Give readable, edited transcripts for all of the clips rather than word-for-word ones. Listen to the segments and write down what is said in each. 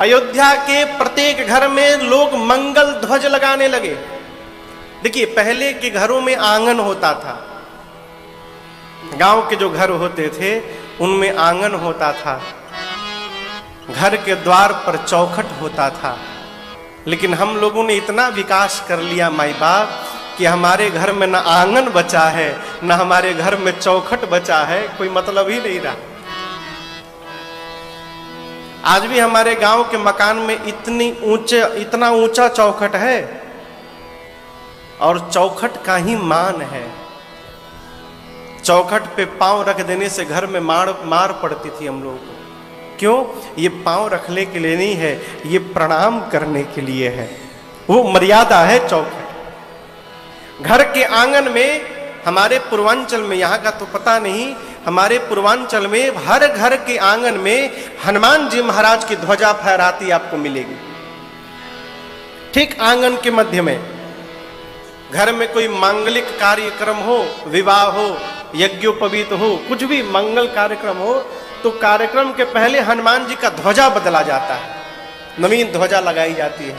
अयोध्या के प्रत्येक घर में लोग मंगल ध्वज लगाने लगे। देखिए, पहले के घरों में आंगन होता था, गांव के जो घर होते थे उनमें आंगन होता था, घर के द्वार पर चौखट होता था। लेकिन हम लोगों ने इतना विकास कर लिया माई बाप कि हमारे घर में न आंगन बचा है, न हमारे घर में चौखट बचा है, कोई मतलब ही नहीं रहा। आज भी हमारे गांव के मकान में इतना ऊंचा चौखट है, और चौखट का ही मान है। चौखट पे पांव रख देने से घर में मार पड़ती थी हम लोगों को। क्यों? ये पांव रखने के लिए नहीं है, ये प्रणाम करने के लिए है, वो मर्यादा है चौखट। घर के आंगन में, हमारे पूर्वांचल में, यहाँ का तो पता नहीं, हमारे पूर्वांचल में हर घर के आंगन में हनुमान जी महाराज की ध्वजा फहराती आपको मिलेगी, ठीक आंगन के मध्य में। घर में कोई मांगलिक कार्यक्रम हो, विवाह हो, यज्ञोपवीत हो, कुछ भी मंगल कार्यक्रम हो, तो कार्यक्रम के पहले हनुमान जी का ध्वजा बदला जाता है, नवीन ध्वजा लगाई जाती है।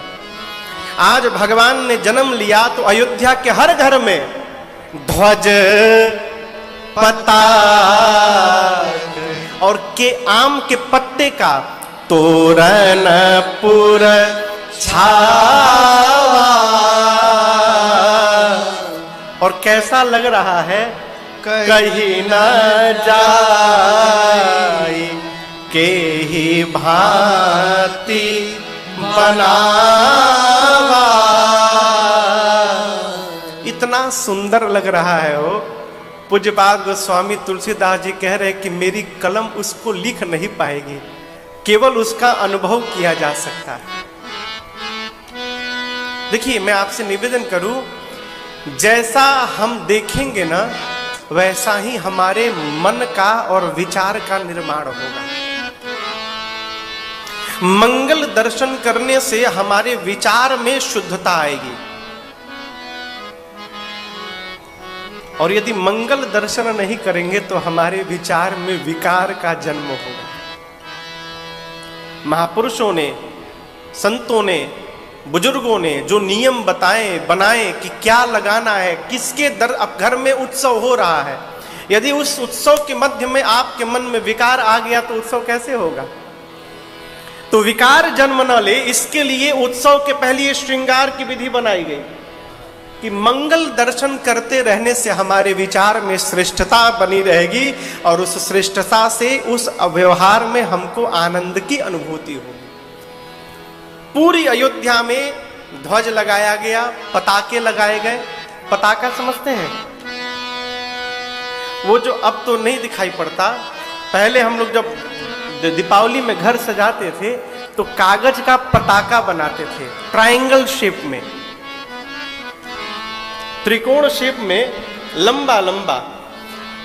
आज भगवान ने जन्म लिया तो अयोध्या के हर घर में ध्वज, पताक और के आम के पत्ते का तोरण पुर छावा। और कैसा लग रहा है, कहीं न जाई के ही भांति बनावा। इतना सुंदर लग रहा है वो। पूज्यपाद गोस्वामी तुलसीदास जी कह रहे कि मेरी कलम उसको लिख नहीं पाएगी, केवल उसका अनुभव किया जा सकता है। देखिए, मैं आपसे निवेदन करूं, जैसा हम देखेंगे ना, वैसा ही हमारे मन का और विचार का निर्माण होगा। मंगल दर्शन करने से हमारे विचार में शुद्धता आएगी, और यदि मंगल दर्शन नहीं करेंगे तो हमारे विचार में विकार का जन्म होगा। महापुरुषों ने, संतों ने, बुजुर्गों ने जो नियम बनाए कि क्या लगाना है, किसके अब घर में उत्सव हो रहा है, यदि उस उत्सव के मध्य में आपके मन में विकार आ गया तो उत्सव कैसे होगा? तो विकार जन्म न ले, इसके लिए उत्सव के पहले श्रृंगार की विधि बनाई गई कि मंगल दर्शन करते रहने से हमारे विचार में श्रेष्ठता बनी रहेगी, और उस श्रेष्ठता से उस व्यवहार में हमको आनंद की अनुभूति होगी। पूरी अयोध्या में ध्वज लगाया गया, पताके लगाए गए। पताका समझते हैं? वो जो अब तो नहीं दिखाई पड़ता, पहले हम लोग जब दीपावली में घर सजाते थे तो कागज का पताका बनाते थे, ट्रायंगल शेप में, त्रिकोण शेप में, लंबा लंबा,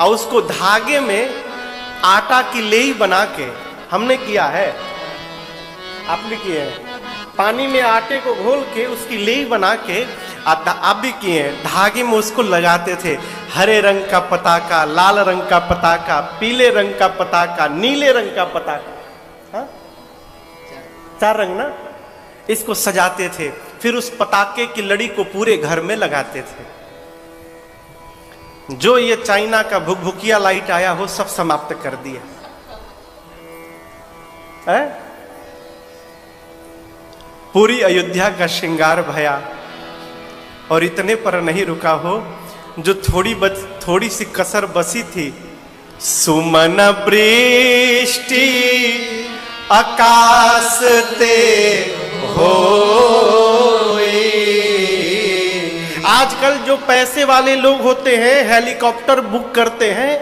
और उसको धागे में आटा की लेई बना के हमने किया है, आपने किए हैं। पानी में आटे को घोल के उसकी लेई बना के आप भी किए हैं, धागे में उसको लगाते थे। हरे रंग का पताका, लाल रंग का पताका, पीले रंग का पताका, नीले रंग का पताका, हाँ? 4 रंग ना, इसको सजाते थे। फिर उस पताके की लड़ी को पूरे घर में लगाते थे। जो ये चाइना का भुकभुकिया लाइट आया हो, सब समाप्त कर दिया है? पूरी अयोध्या का श्रृंगार भया, और इतने पर नहीं रुका हो, जो थोड़ी सी कसर बसी थी, सुमन वृष्टि आकाश ते हो। आजकल जो पैसे वाले लोग होते हैं, हेलीकॉप्टर बुक करते हैं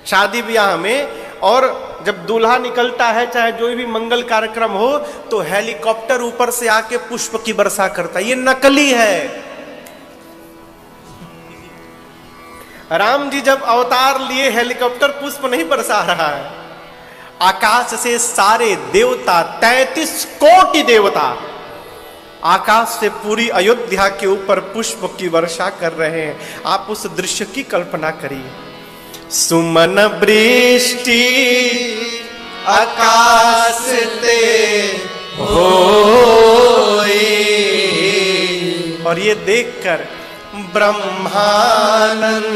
शादी ब्याह में, और जब दूल्हा निकलता है, चाहे जो भी मंगल कार्यक्रम हो, तो हेलीकॉप्टर ऊपर से आके पुष्प की वर्षा करता है। ये नकली है। राम जी जब अवतार लिए, हेलीकॉप्टर पुष्प नहीं बरसा रहा है, आकाश से सारे देवता, 33 कोटि देवता आकाश से पूरी अयोध्या के ऊपर पुष्प की वर्षा कर रहे हैं। आप उस दृश्य की कल्पना करिए। सुमन वृष्टि आकाश ते और ये देखकर ब्रह्मानंद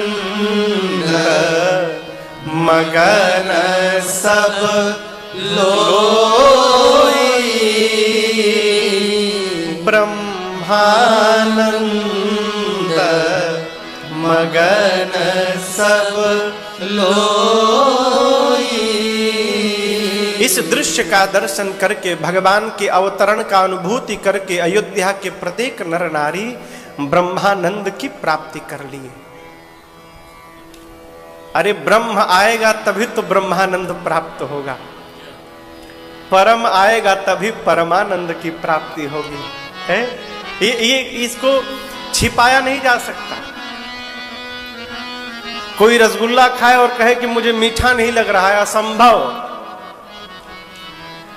मगन सब लोई, ब्रह्मानंद मगन सब लोई। इस दृश्य का दर्शन करके, भगवान के अवतरण का अनुभूति करके अयोध्या के प्रत्येक नर नारी ब्रह्मानंद की प्राप्ति कर लिए। अरे ब्रह्म आएगा तभी तो ब्रह्मानंद प्राप्त होगा, परम आएगा तभी परमानंद की प्राप्ति होगी, है? ये इसको छिपाया नहीं जा सकता। कोई रसगुल्ला खाए और कहे कि मुझे मीठा नहीं लग रहा है, असंभव।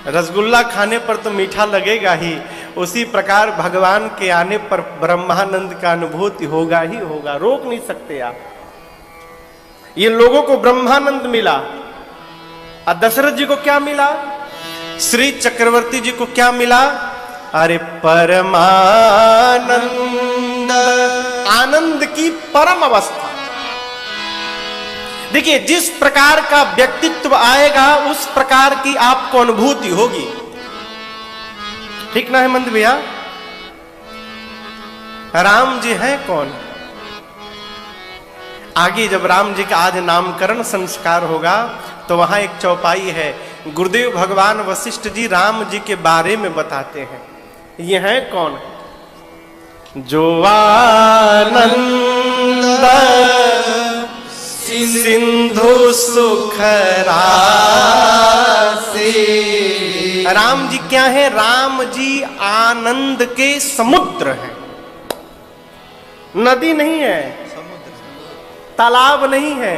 रसगुल्ला खाने पर तो मीठा लगेगा ही, उसी प्रकार भगवान के आने पर ब्रह्मानंद का अनुभूति होगा ही होगा, रोक नहीं सकते आप। ये लोगों को ब्रह्मानंद मिला, और दशरथ जी को क्या मिला? श्री चक्रवर्ती जी को क्या मिला? अरे परमानंद, आनंद की परम अवस्था। देखिए, जिस प्रकार का व्यक्तित्व आएगा उस प्रकार की आपको अनुभूति होगी, ठीक ना हेमंत भैया? राम जी हैं कौन? आगे जब राम जी का आज नामकरण संस्कार होगा तो वहां एक चौपाई है, गुरुदेव भगवान वशिष्ठ जी राम जी के बारे में बताते हैं। ये हैं कौन? जो आनंद सिंधु सुख राशि। राम जी क्या है? राम जी आनंद के समुद्र हैं। नदी नहीं है, तालाब नहीं है,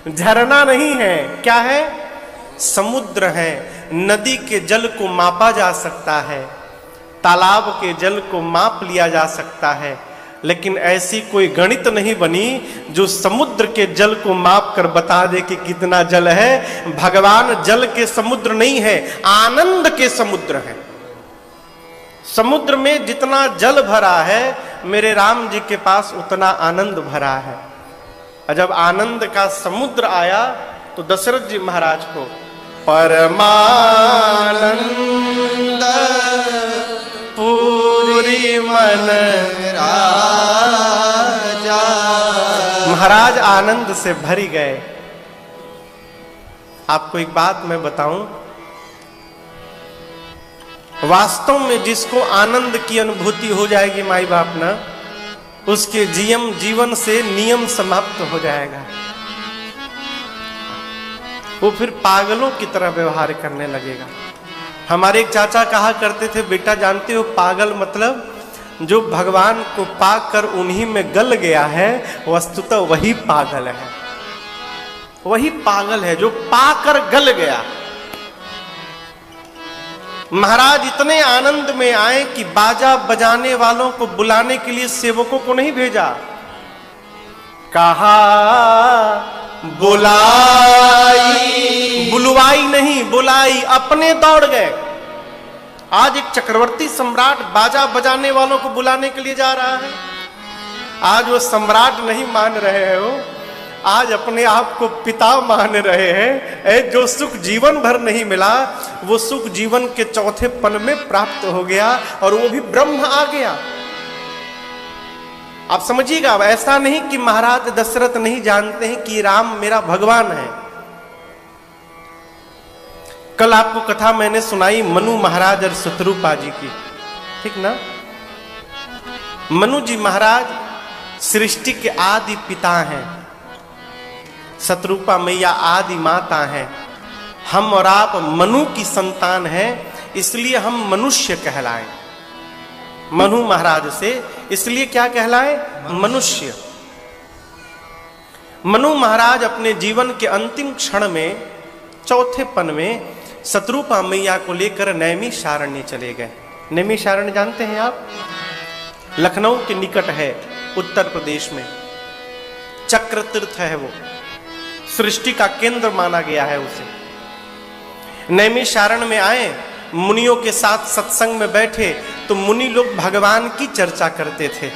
झरना नहीं है, क्या है? समुद्र है। नदी के जल को मापा जा सकता है, तालाब के जल को माप लिया जा सकता है, लेकिन ऐसी कोई गणित नहीं बनी जो समुद्र के जल को माप कर बता दे कि कितना जल है। भगवान जल के समुद्र नहीं है, आनंद के समुद्र है। समुद्र में जितना जल भरा है, मेरे राम जी के पास उतना आनंद भरा है। जब आनंद का समुद्र आया तो दशरथ जी महाराज को परमानंद पूरी मन राजा, महाराज आनंद से भरी गए। आपको एक बात मैं बताऊं, वास्तव में जिसको आनंद की अनुभूति हो जाएगी माई बाप ना, उसके जीवन से नियम समाप्त हो जाएगा। वो फिर पागलों की तरह व्यवहार करने लगेगा। हमारे एक चाचा कहा करते थे, बेटा जानते हो पागल मतलब जो भगवान को पाकर उन्हीं में गल गया है, वस्तुतः वही पागल है। वही पागल है जो पाकर गल गया। महाराज इतने आनंद में आए कि बाजा बजाने वालों को बुलाने के लिए सेवकों को नहीं भेजा, कहा बुलाई, बुलवाई नहीं बुलाई, अपने दौड़ गए। आज एक चक्रवर्ती सम्राट बाजा बजाने वालों को बुलाने के लिए जा रहा है। आज वो सम्राट नहीं मान रहे हो, आज अपने आप को पिता मान रहे हैं। जो सुख जीवन भर नहीं मिला वो सुख जीवन के चौथे पल में प्राप्त हो गया, और वो भी ब्रह्म आ गया। आप समझिएगा, ऐसा नहीं कि महाराज दशरथ नहीं जानते हैं कि राम मेरा भगवान है। कल आपको कथा मैंने सुनाई मनु महाराज और शत्रुपा जी की, ठीक ना? मनु जी महाराज सृष्टि के आदि पिता हैं, शत्रुपा मैया आदि माता हैं। हम और आप मनु की संतान हैं, इसलिए हम मनुष्य कहलाएं। मनु महाराज से इसलिए क्या कहलाए? मनुष्य। मनु महाराज अपने जीवन के अंतिम क्षण में, चौथे पन में, शत्रुपा मैया को लेकर नैमिषारण्य चले गए। नैमिषारण्य जानते हैं आप? लखनऊ के निकट है, उत्तर प्रदेश में। चक्र तीर्थ है, वो सृष्टि का केंद्र माना गया है उसे। नैमिषारण्य में आए मुनियों के साथ सत्संग में बैठे तो मुनि लोग भगवान की चर्चा करते थे।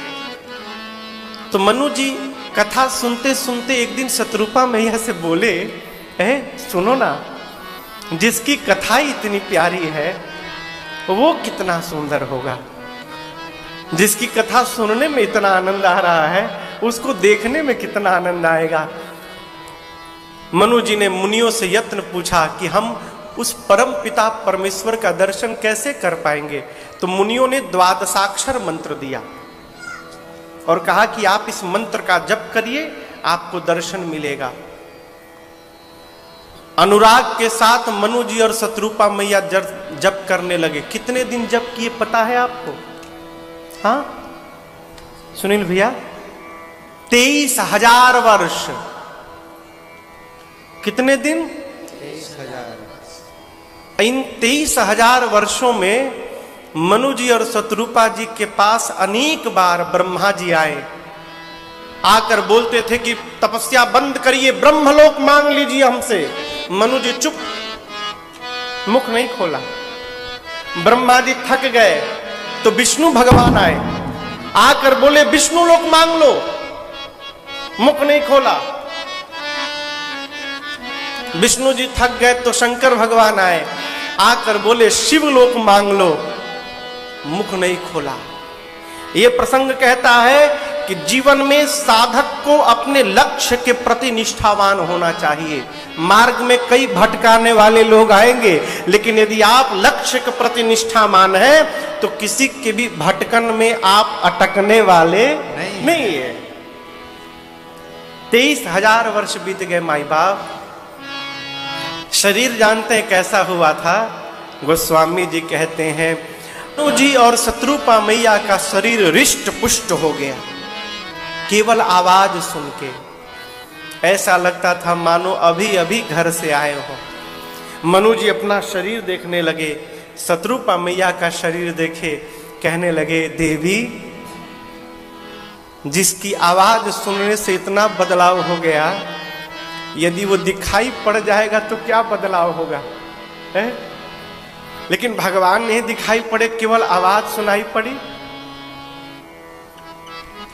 तो मनु जी कथा सुनते सुनते एक दिन शत्रुपा मैया से बोले, सुनो ना, जिसकी कथा इतनी प्यारी है वो कितना सुंदर होगा, जिसकी कथा सुनने में इतना आनंद आ रहा है उसको देखने में कितना आनंद आएगा। मनु जी ने मुनियों से यत्न पूछा कि हम उस परम पिता परमेश्वर का दर्शन कैसे कर पाएंगे। तो मुनियों ने द्वादशाक्षर मंत्र दिया और कहा कि आप इस मंत्र का जप करिए, आपको दर्शन मिलेगा। अनुराग के साथ मनु जी और शत्रुपा मैया जप करने लगे। कितने दिन जप किए पता है आपको? हाँ सुनील भैया, 23,000 वर्ष। कितने दिन? 23,000। इन 23,000 वर्षों में मनु जी और शत्रुपा जी के पास अनेक बार ब्रह्मा जी आए, आकर बोलते थे कि तपस्या बंद करिए, ब्रह्मलोक मांग लीजिए हमसे। मनु जी चुप, मुख नहीं खोला। ब्रह्मा जी थक गए तो विष्णु भगवान आए, आकर बोले विष्णु लोक मांग लो, मुख नहीं खोला। विष्णु जी थक गए तो शंकर भगवान आए, आकर बोले शिव लोक मांग लो, मुख नहीं खोला। यह प्रसंग कहता है कि जीवन में साधक को अपने लक्ष्य के प्रति निष्ठावान होना चाहिए। मार्ग में कई भटकाने वाले लोग आएंगे, लेकिन यदि आप लक्ष्य के प्रति निष्ठावान हैं तो किसी के भी भटकन में आप अटकने वाले नहीं है। 23,000 वर्ष बीत गए माई बाप। शरीर जानते हैं कैसा हुआ था? गोस्वामी जी कहते हैं मनु जी और शत्रुपा मैया का शरीर रिष्ट पुष्ट हो गया केवल आवाज सुन के। ऐसा लगता था मानो अभी अभी घर से आए हो। मनु जी अपना शरीर देखने लगे, शत्रुपा मैया का शरीर देखे, कहने लगे देवी, जिसकी आवाज सुनने से इतना बदलाव हो गया, यदि वो दिखाई पड़ जाएगा तो क्या बदलाव होगा है? लेकिन भगवान नहीं दिखाई पड़े, केवल आवाज सुनाई पड़ी।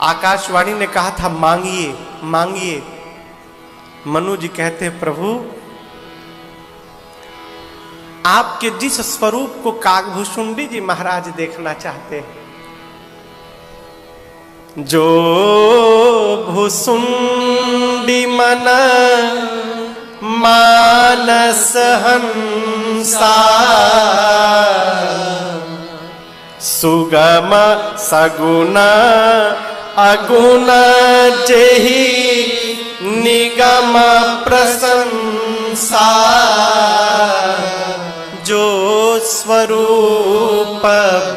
आकाशवाणी ने कहा था मांगिए मांगिए। मनु जी कहते हैं प्रभु, आपके जिस स्वरूप को काकभूषुंडी जी महाराज देखना चाहते हैं, जो भुसुंडी मन मानस हंसा, सुगम सगुण अगुण जेहि निगम प्रशंसा, जो स्वरूप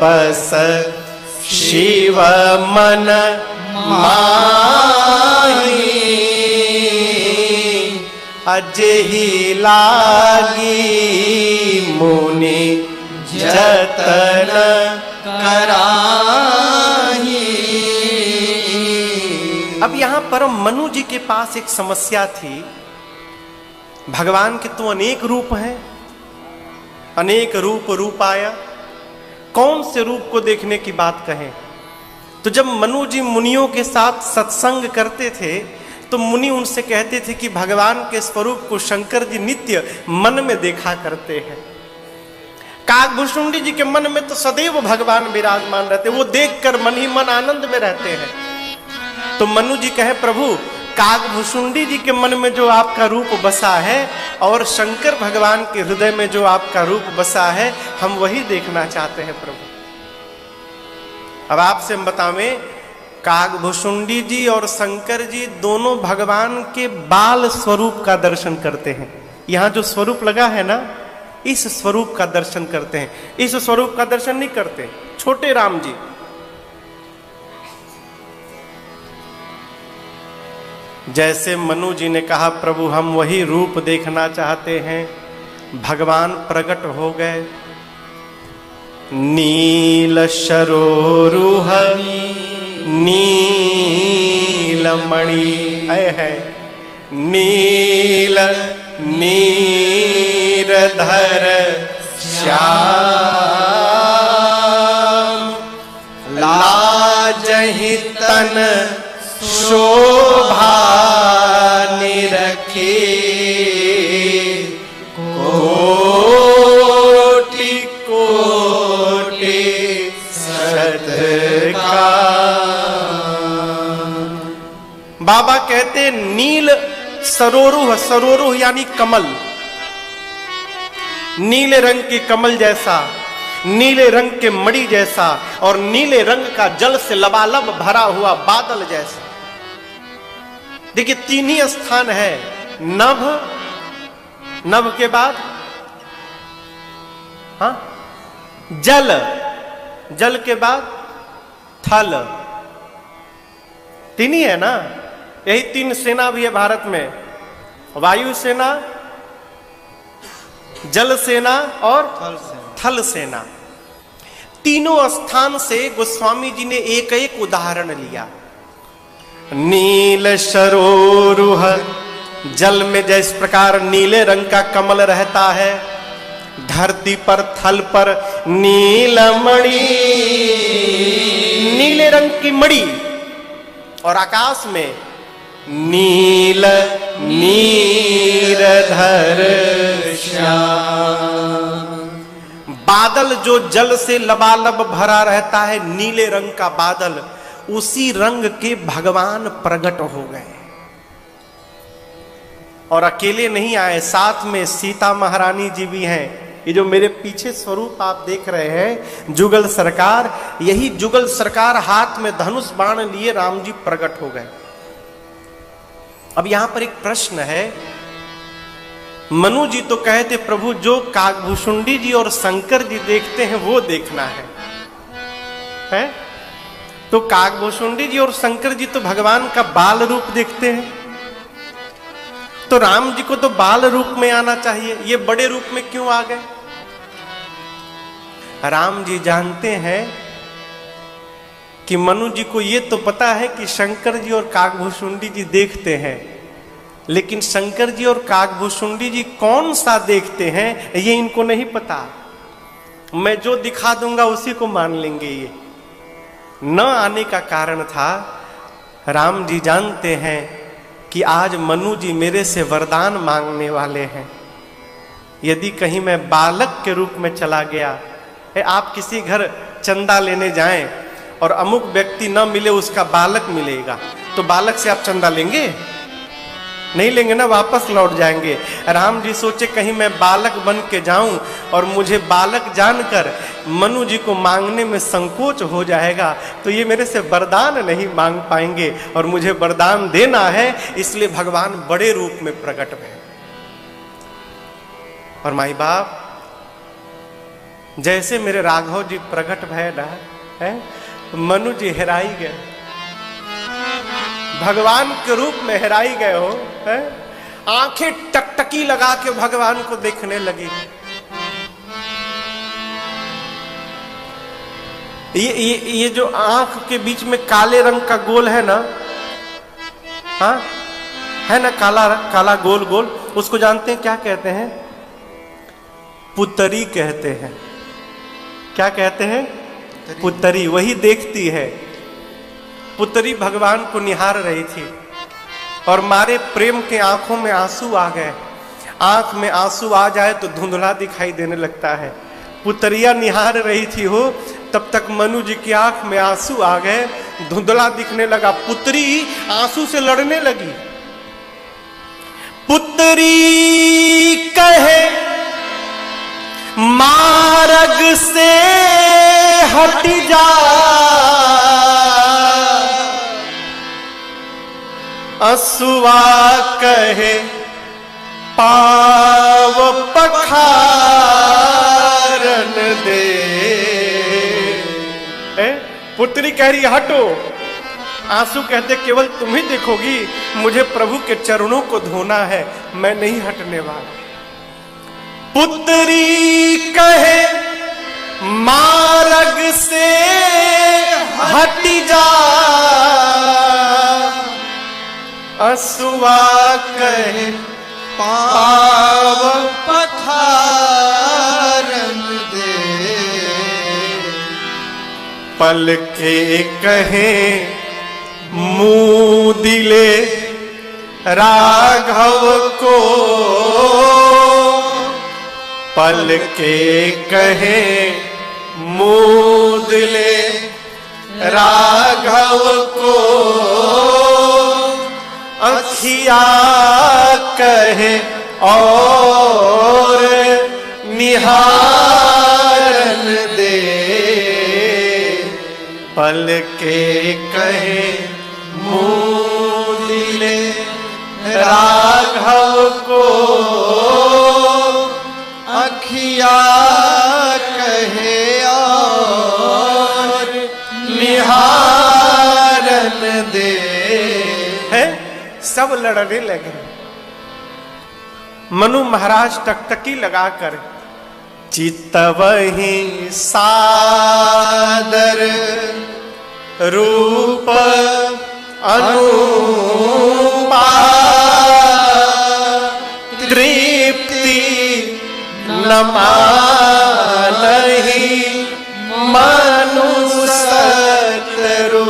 बस शिव मन माही, अजेहि लागी मुनि जतन कराही। अब यहां पर मनु जी के पास एक समस्या थी। भगवान के तो अनेक रूप हैं, अनेक रूप रूपाया, कौन से रूप को देखने की बात कहें? तो जब मनु जी मुनियों के साथ सत्संग करते थे तो मुनि उनसे कहते थे कि भगवान के स्वरूप को शंकर जी नित्य मन में देखा करते हैं। काकभूषुंडी जी के मन में तो सदैव भगवान विराजमान रहते, वो देखकर मन ही मन आनंद में रहते हैं। तो मनु जी कहे प्रभु, काकभूषुंडी जी के मन में जो आपका रूप बसा है और शंकर भगवान के हृदय में जो आपका रूप बसा है, हम वही देखना चाहते हैं प्रभु। अब आपसे हम बतावें, काकभूषुंडी जी और शंकर जी दोनों भगवान के बाल स्वरूप का दर्शन करते हैं। यहाँ जो स्वरूप लगा है ना, इस स्वरूप का दर्शन करते हैं, इस स्वरूप का दर्शन नहीं करते छोटे राम जी। जैसे मनु जी ने कहा प्रभु हम वही रूप देखना चाहते हैं, भगवान प्रकट हो गए। नील शरोरुह नीलमणि है, नील नीरधर श्याम लाजहि तन शोभा निरखे कोटि कोटि सत्कार। बाबा कहते नील सरोरुह, सरोरुह यानी कमल, नीले रंग की कमल जैसा, नीले रंग के मणि जैसा और नीले रंग का जल से लबालब भरा हुआ बादल जैसा। देखिए तीन ही स्थान है, नभ, नभ के बाद हाँ जल, जल के बाद थल, तीन ही है ना। यही तीन सेना भी है भारत में, वायु सेना, जल सेना और थल सेना। तीनों स्थान से गोस्वामी जी ने एक एक उदाहरण लिया। नील सरोरुह, जल में जिस प्रकार नीले रंग का कमल रहता है, धरती पर थल पर नीलमणि, नीले रंग की मणि, और आकाश में नील नीरधर श्याम। बादल जो जल से लबालब भरा रहता है, नीले रंग का बादल, उसी रंग के भगवान प्रकट हो गए। और अकेले नहीं आए, साथ में सीता महारानी जी भी हैं। ये जो मेरे पीछे स्वरूप आप देख रहे हैं, जुगल सरकार, यही जुगल सरकार हाथ में धनुष बाण लिए राम जी प्रकट हो गए। अब यहां पर एक प्रश्न है, मनु जी तो कहते प्रभु जो काकभूषुंडी जी और शंकर जी देखते हैं वो देखना है? तो काकभूषुंडी जी और शंकर जी तो भगवान का बाल रूप देखते हैं, तो राम जी को तो बाल रूप में आना चाहिए, ये बड़े रूप में क्यों आ गए? राम जी जानते हैं कि मनु जी को ये तो पता है कि शंकर जी और काकभूषुंडी जी देखते हैं, लेकिन शंकर जी और काकभूषुंडी जी कौन सा देखते हैं ये इनको नहीं पता। मैं जो दिखा दूंगा उसी को मान लेंगे। ये न आने का कारण था, राम जी जानते हैं कि आज मनु जी मेरे से वरदान मांगने वाले हैं। यदि कहीं मैं बालक के रूप में चला गया, आप किसी घर चंदा लेने जाएं और अमुक व्यक्ति न मिले, उसका बालक मिलेगा, तो बालक से आप चंदा लेंगे? नहीं लेंगे ना, वापस लौट जाएंगे। राम जी सोचे कहीं मैं बालक बन के जाऊं और मुझे बालक जानकर मनु जी को मांगने में संकोच हो जाएगा, तो ये मेरे से वरदान नहीं मांग पाएंगे, और मुझे वरदान देना है, इसलिए भगवान बड़े रूप में प्रकट हुए। और माई बाप, जैसे मेरे राघव जी प्रकट भय ना है, मनु जी हेराई गए, भगवान के रूप में हेराई गए हो, है? आंखें टकटकी लगा के भगवान को देखने लगी। ये जो आंख के बीच में काले रंग का गोल है ना, हाँ है ना, काला काला गोल गोल, उसको जानते हैं क्या कहते हैं? पुतरी कहते हैं। क्या कहते हैं? पुतरी। वही देखती है। पुतरी भगवान को निहार रही थी और मारे प्रेम के आंखों में आंसू आ गए। आंख में आंसू आ जाए तो धुंधला दिखाई देने लगता है। पुतरिया निहार रही थी हो, तब तक मनु जी की आंख में आंसू आ गए, धुंधला दिखने लगा। पुत्री आंसू से लड़ने लगी। पुतरी कहे मार्ग से हट जा, असुआ कहे पाव पखारन दे। पुत्री कह रही हटो, आंसू कहते केवल तुम ही देखोगी, मुझे प्रभु के चरणों को धोना है, मैं नहीं हटने वाला। पुत्री कहे मार्ग से हट जा, असुआ कहे पाव पखारन पल के कहे मूदिले राघव को, पल के कहे मूदिले राघव को, अखिया कहे और निहारन दे, पल के कहे मूदिले राघव को, अखिया कहे और निहारन दे। है सब लड़ने लगे। मनु महाराज टकटकी लगाकर चितवहि सादर रूप अनुपा, तृप्ति न मानहि मनु सतरूपा।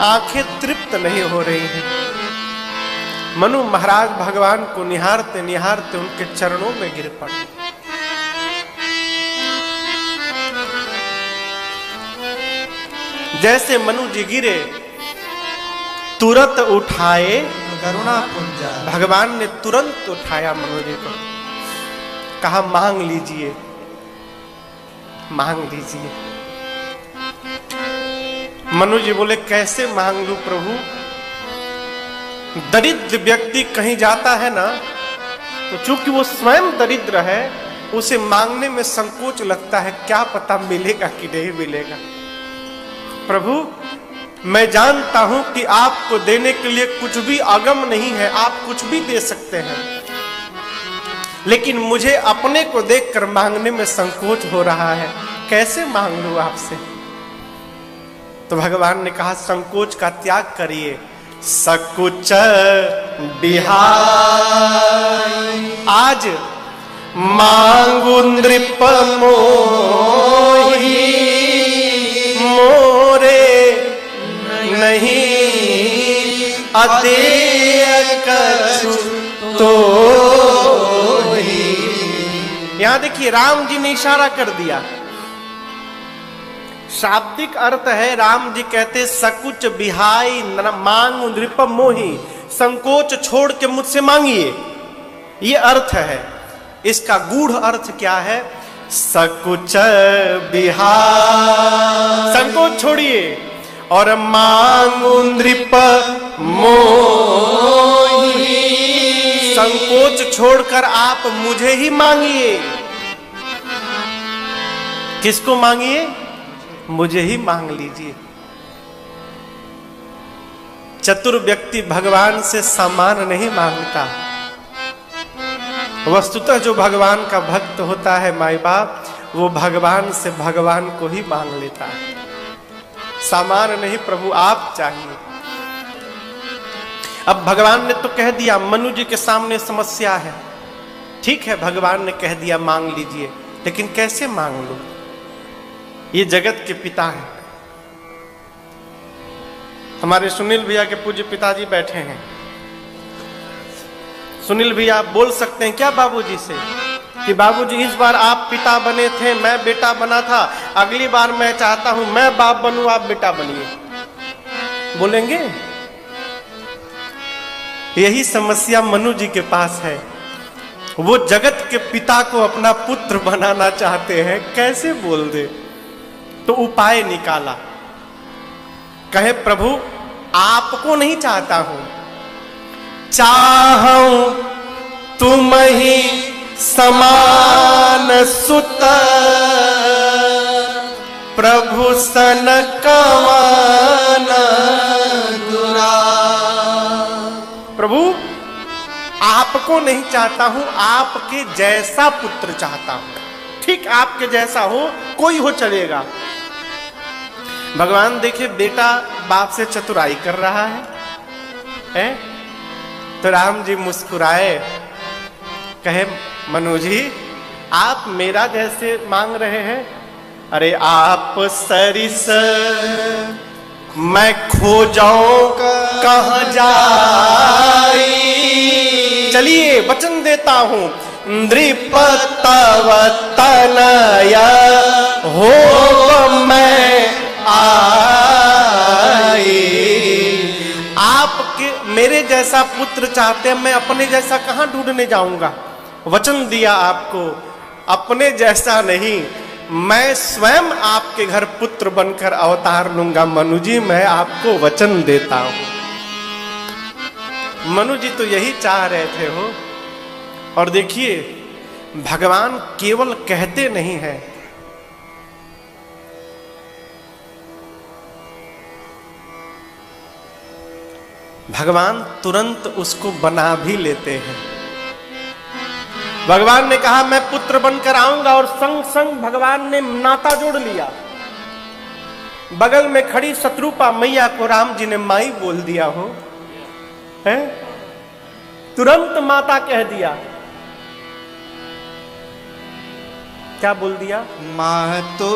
आंखें तृप्त नहीं हो रही हैं। मनु महाराज भगवान को निहारते निहारते उनके चरणों में गिर पड़े। जैसे मनु जी गिरे तुरंत उठाए करुणा पुंजा, भगवान ने तुरंत उठाया मनु जी को, कहा मांग लीजिए मांग लीजिए। मनु जी बोले कैसे मांग लूं प्रभु? दरिद्र व्यक्ति कहीं जाता है ना, तो चूंकि वो स्वयं दरिद्र है, उसे मांगने में संकोच लगता है, क्या पता मिलेगा कि नहीं मिलेगा। प्रभु मैं जानता हूं कि आपको देने के लिए कुछ भी अगम नहीं है, आप कुछ भी दे सकते हैं, लेकिन मुझे अपने को देखकर मांगने में संकोच हो रहा है, कैसे मांग लूं आपसे? तो भगवान ने कहा संकोच का त्याग करिए, सकुच बिहारी आज मांगु नृप मोहि, मोरे नहीं अदेय कछु तो ही। यहां देखिए राम जी ने इशारा कर दिया। शाब्दिक अर्थ है, राम जी कहते सकुच बिहाई मांगु नृप मोहि, संकोच छोड़ के मुझसे मांगिए, ये अर्थ है। इसका गूढ़ अर्थ क्या है? सकुच बिहाई, संकोच छोड़िए, और मांगु नृप मोहि, संकोच छोड़कर आप मुझे ही मांगिए। किसको मांगिए? मुझे ही मांग लीजिए। चतुर व्यक्ति भगवान से सामान नहीं मांगता। वस्तुतः जो भगवान का भक्त होता है माई बाप, वो भगवान से भगवान को ही मांग लेता है, सामान नहीं। प्रभु आप चाहिए। अब भगवान ने तो कह दिया, मनु जी के सामने समस्या है, ठीक है भगवान ने कह दिया मांग लीजिए, लेकिन कैसे मांग लो? ये जगत के पिता हैं। हमारे सुनील भैया के पूज्य पिताजी बैठे हैं। सुनील भैया आप बोल सकते हैं क्या बाबूजी से कि बाबूजी इस बार आप पिता बने थे, मैं बेटा बना था, अगली बार मैं चाहता हूं मैं बाप बनूं, आप बेटा बनिए? बोलेंगे? यही समस्या मनु जी के पास है। वो जगत के पिता को अपना पुत्र बनाना चाहते हैं, कैसे बोल दे? तो उपाय निकाला, कहे प्रभु आपको नहीं चाहता हूं, चाहूं तुम ही समान सुत, प्रभु सन कवन दुरा। प्रभु आपको नहीं चाहता हूं, आपके जैसा पुत्र चाहता हूं, ठीक आपके जैसा हो, कोई हो चलेगा। भगवान देखे बेटा बाप से चतुराई कर रहा है? तो राम जी मुस्कुराए, कहे मनु जी आप मेरा जैसे मांग रहे हैं। अरे आप सरिस मैं खो जाऊं कहां जाई, चलिए वचन देता हूं नृपतव तनया हो मैं आई। आपके मेरे जैसा पुत्र चाहते हैं, मैं अपने जैसा कहां ढूंढने जाऊंगा। वचन दिया आपको, अपने जैसा नहीं, मैं स्वयं आपके घर पुत्र बनकर अवतार लूंगा। मनु जी मैं आपको वचन देता हूं। मनु जी तो यही चाह रहे थे हो। और देखिए भगवान केवल कहते नहीं है, भगवान तुरंत उसको बना भी लेते हैं। भगवान ने कहा मैं पुत्र बनकर आऊंगा और संग संग भगवान ने नाता जोड़ लिया। बगल में खड़ी शत्रुपा मैया को राम जी ने माई बोल दिया हो, है? तुरंत माता कह दिया। क्या बोल दिया? माँ तो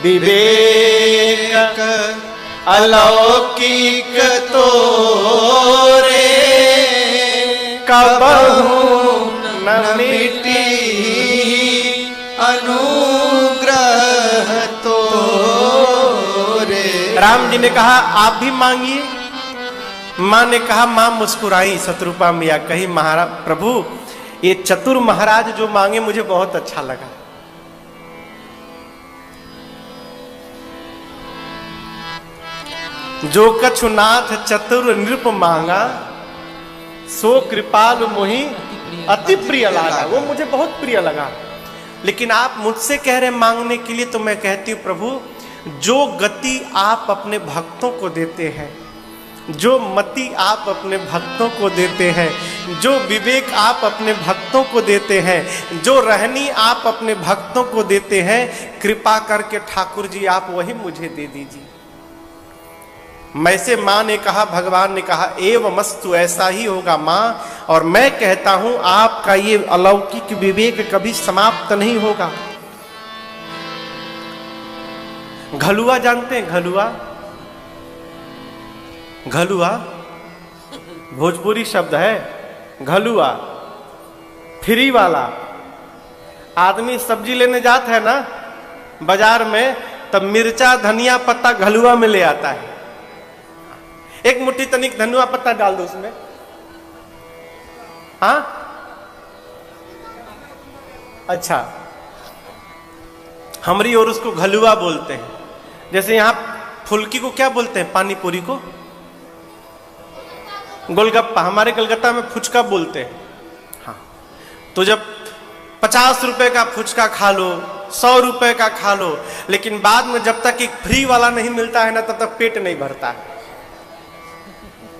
विवेक अलौकिक तोरे कबहू न मिटी अनुग्रह तोरे। राम जी ने कहा आप भी मांगिए। मां ने कहा, मां मुस्कुराई। शत्रुपा मैया कही महाराज प्रभु ये चतुर महाराज जो मांगे मुझे बहुत अच्छा लगा। जो कछुनाथ चतुर नृप मांगा सो कृपाल मोहि अति प्रिय लगा। वो मुझे बहुत प्रिय लगा। लेकिन आप मुझसे कह रहे मांगने के लिए, तो मैं कहती हूं प्रभु जो गति आप अपने भक्तों को देते हैं, जो मति आप अपने भक्तों को देते हैं, जो विवेक आप अपने भक्तों को देते हैं, जो रहनी आप अपने भक्तों को देते हैं, कृपा करके ठाकुर जी आप वही मुझे दे दीजिए। मैं से मां ने कहा, भगवान ने कहा एवमस्तु ऐसा ही होगा मां। और मैं कहता हूं आपका ये अलौकिक विवेक कभी समाप्त नहीं होगा। घलुआ जानते हैं? घलुआ, घलुआ भोजपुरी शब्द है। घलुआ फ्री वाला। आदमी सब्जी लेने जाता है ना बाजार में, तब मिर्चा धनिया पत्ता घलुआ में ले आता है। एक मुट्ठी तनिक धनिया पत्ता डाल दो उसमें। हाँ अच्छा, हमारी और उसको घलुआ बोलते हैं। जैसे यहां फुल्की को क्या बोलते हैं? पानी पूरी को गोलगप्पा, हमारे कलकत्ता में फुचका बोलते हैं। हाँ, तो जब 50 रुपए का फुचका खा लो, 100 रुपए का खा लो, लेकिन बाद में जब तक एक फ्री वाला नहीं मिलता है ना, तब तक पेट नहीं भरता है।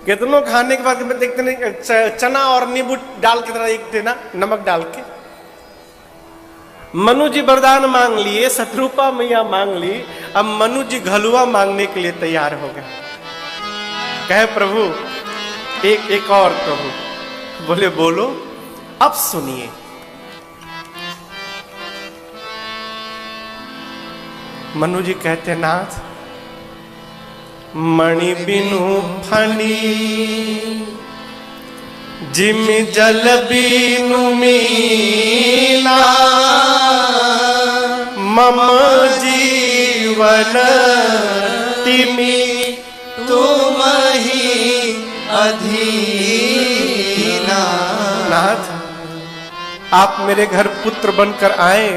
कितनों खाने के बाद देखते नहीं, चना और नींबू डाल के तरह एक देना, नमक डाल के। मनु जी वरदान मांग लिए, शत्रुपा मैया मांग ली, अब मनु जी घलुआ मांगने के लिए तैयार हो गए। कहे प्रभु एक और। प्रभु बोले बोलो। अब सुनिए, मनु जी कहते नाथ मणि बिनु फनी जिम जल बिनु मीला मम जीवन तिमि तुम ही अधीना। नाथ आप मेरे घर पुत्र बनकर आए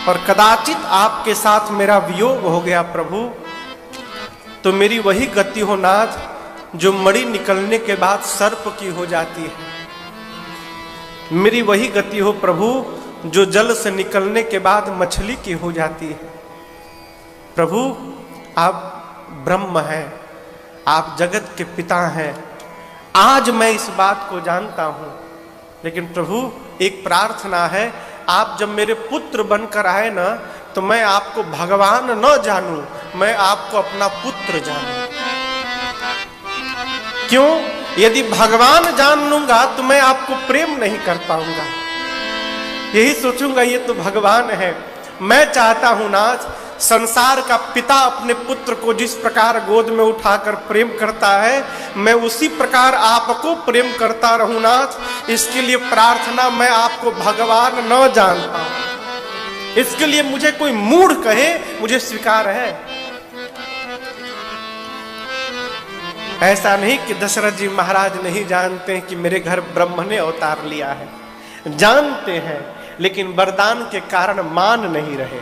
और कदाचित आपके साथ मेरा वियोग हो गया प्रभु, तो मेरी वही गति हो नाथ जो मणि निकलने के बाद सर्प की हो जाती है। मेरी वही गति हो प्रभु जो जल से निकलने के बाद मछली की हो जाती है। प्रभु आप ब्रह्म हैं, आप जगत के पिता हैं। आज मैं इस बात को जानता हूं, लेकिन प्रभु एक प्रार्थना है, आप जब मेरे पुत्र बनकर आए ना, तो मैं आपको भगवान न जानूं, मैं आपको अपना पुत्र जानूं। क्यों? यदि भगवान जान लूंगा तो मैं आपको प्रेम नहीं कर पाऊंगा। यही सोचूंगा ये तो भगवान है। मैं चाहता हूं नाथ, संसार का पिता अपने पुत्र को जिस प्रकार गोद में उठाकर प्रेम करता है, मैं उसी प्रकार आपको प्रेम करता रहूं नाथ। इसके लिए प्रार्थना, मैं आपको भगवान न जानता हूं, इसके लिए मुझे कोई मूढ़ कहे, मुझे स्वीकार है। ऐसा नहीं कि दशरथ जी महाराज नहीं जानते कि मेरे घर ब्रह्म ने अवतार लिया है, जानते हैं, लेकिन वरदान के कारण मान नहीं रहे।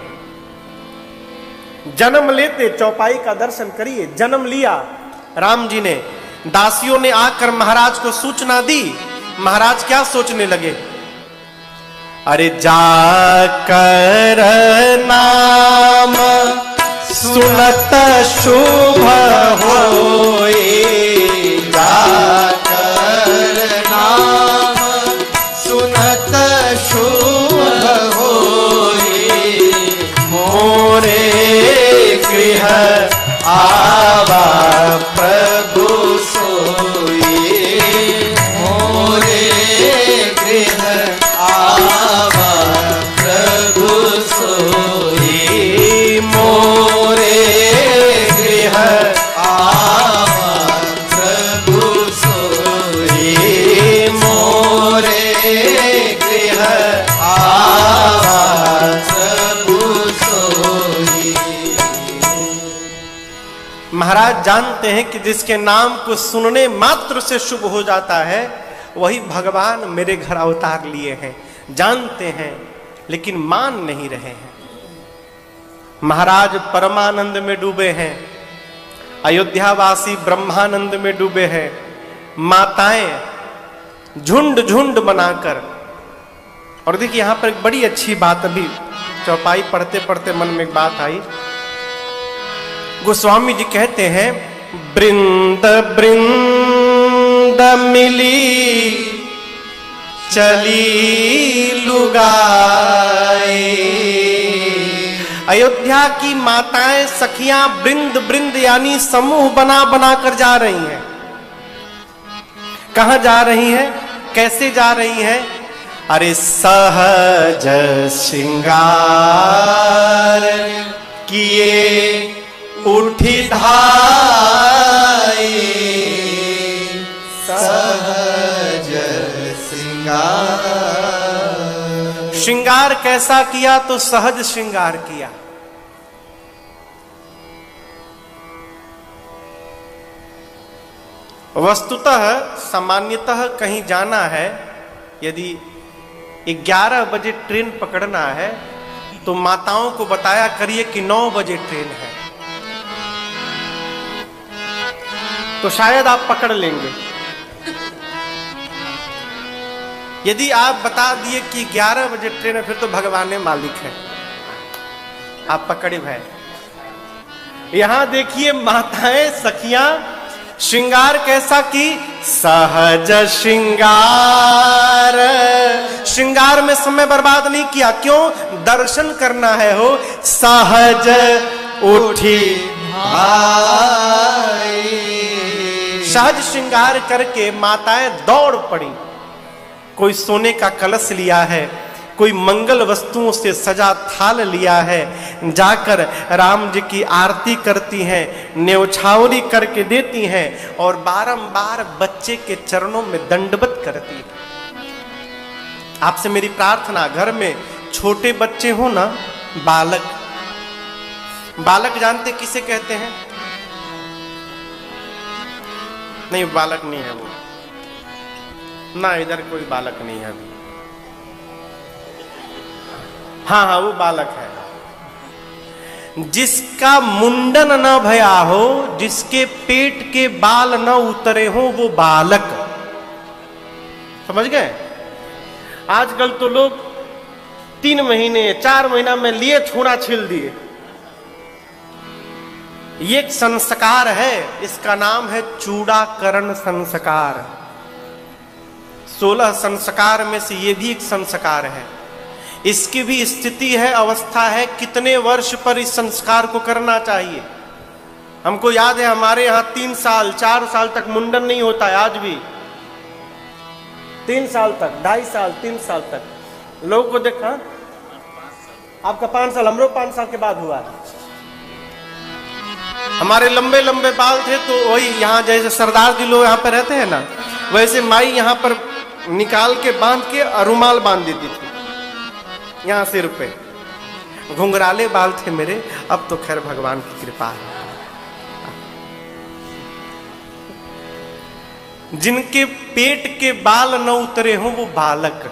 जन्म लेते, चौपाई का दर्शन करिए, जन्म लिया राम जी ने, दासियों ने आकर महाराज को सूचना दी। महाराज क्या सोचने लगे, अरे जाकर नाम सुनत शुभ होए, जाकर नाम सुनत शुभ होए, मोरे गृह आवा प्रभु सोए, मोरे गृह आवा प्रभु सोए, मोरे गृह आवा प्रभु सोए, मोरे गृह आवा प्रभु सोए। महाराज जानते हैं कि जिसके नाम को सुनने मात्र से शुभ हो जाता है, वही भगवान मेरे घर अवतार लिए हैं, जानते हैं, लेकिन मान नहीं रहे हैं। महाराज परमानंद में डूबे हैं, अयोध्यावासी ब्रह्मानंद में डूबे हैं, माताएं झुंड झुंड बनाकर। और देखिए यहां पर एक बड़ी अच्छी बात, अभी चौपाई पढ़ते पढ़ते मन में एक बात आई। गोस्वामी जी कहते हैं, बृंद बृंद मिली चली लुगाए। अयोध्या की माताएं सखियां बृंद बृंद यानी समूह बना बना कर जा रही हैं। कहां जा रही हैं, कैसे जा रही हैं? अरे सहज श्रृंगार किए उठी धाई, सहज श्रृंगार। श्रृंगार कैसा किया? तो सहज श्रृंगार किया। वस्तुतः सामान्यतः कहीं जाना है, यदि 11 बजे ट्रेन पकड़ना है तो माताओं को बताया करिए कि 9 बजे ट्रेन है, तो शायद आप पकड़ लेंगे। यदि आप बता दिए कि 11 बजे ट्रेन है, फिर तो भगवान ने मालिक है, आप पकड़े भय। यहां देखिए माताएं सखियां श्रृंगार कैसा की? सहज श्रृंगार। श्रृंगार में समय बर्बाद नहीं किया, क्यों? दर्शन करना है हो। सहज उठी सहज श्रृंगार करके माताएं दौड़ पड़ी। कोई सोने का कलश लिया है, कोई मंगल वस्तुओं से सजा थाल लिया है, जाकर राम जी की आरती करती हैं, न्यौछावरी करके देती हैं और बारंबार बच्चे के चरणों में दंडवत करती हैं। आपसे मेरी प्रार्थना, घर में छोटे बच्चे हो ना, बालक, बालक जानते किसे कहते हैं? नहीं, बालक नहीं है वो, ना इधर कोई बालक नहीं है अभी। हाँ हाँ, वो बालक है। जिसका मुंडन न भया हो, जिसके पेट के बाल न उतरे हो, वो बालक। समझ गए? आजकल तो लोग 3 महीने 4 महीना में लिए छूना छील दिए। ये एक संस्कार है, इसका नाम है चूड़ाकरण संस्कार। 16 संस्कार में से ये भी एक संस्कार है। इसकी भी स्थिति है, अवस्था है, कितने वर्ष पर इस संस्कार को करना चाहिए। हमको याद है हमारे यहाँ 3 साल 4 साल तक मुंडन नहीं होता है, आज भी 3 साल तक, 2.5 साल 3 साल तक लोगों को देखा, आपका 5 साल, हमरो 5 साल के बाद हुआ। हमारे लंबे लंबे बाल थे तो वही यहाँ जैसे सरदार जी लोग यहाँ पे रहते हैं ना, वैसे माई यहाँ पर निकाल के बांध के रुमाल बांध देती थी यहाँ सिर पे। घुंघराले बाल थे मेरे, अब तो खैर भगवान की कृपा है। जिनके पेट के बाल न उतरे हों वो बालक,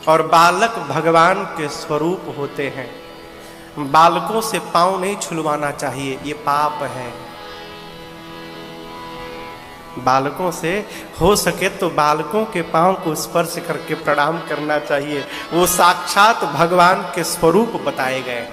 और बालक भगवान के स्वरूप होते हैं। बालकों से पांव नहीं छुलवाना चाहिए, ये पाप है। बालकों से हो सके तो बालकों के पांव को स्पर्श करके प्रणाम करना चाहिए, वो साक्षात भगवान के स्वरूप बताए गए।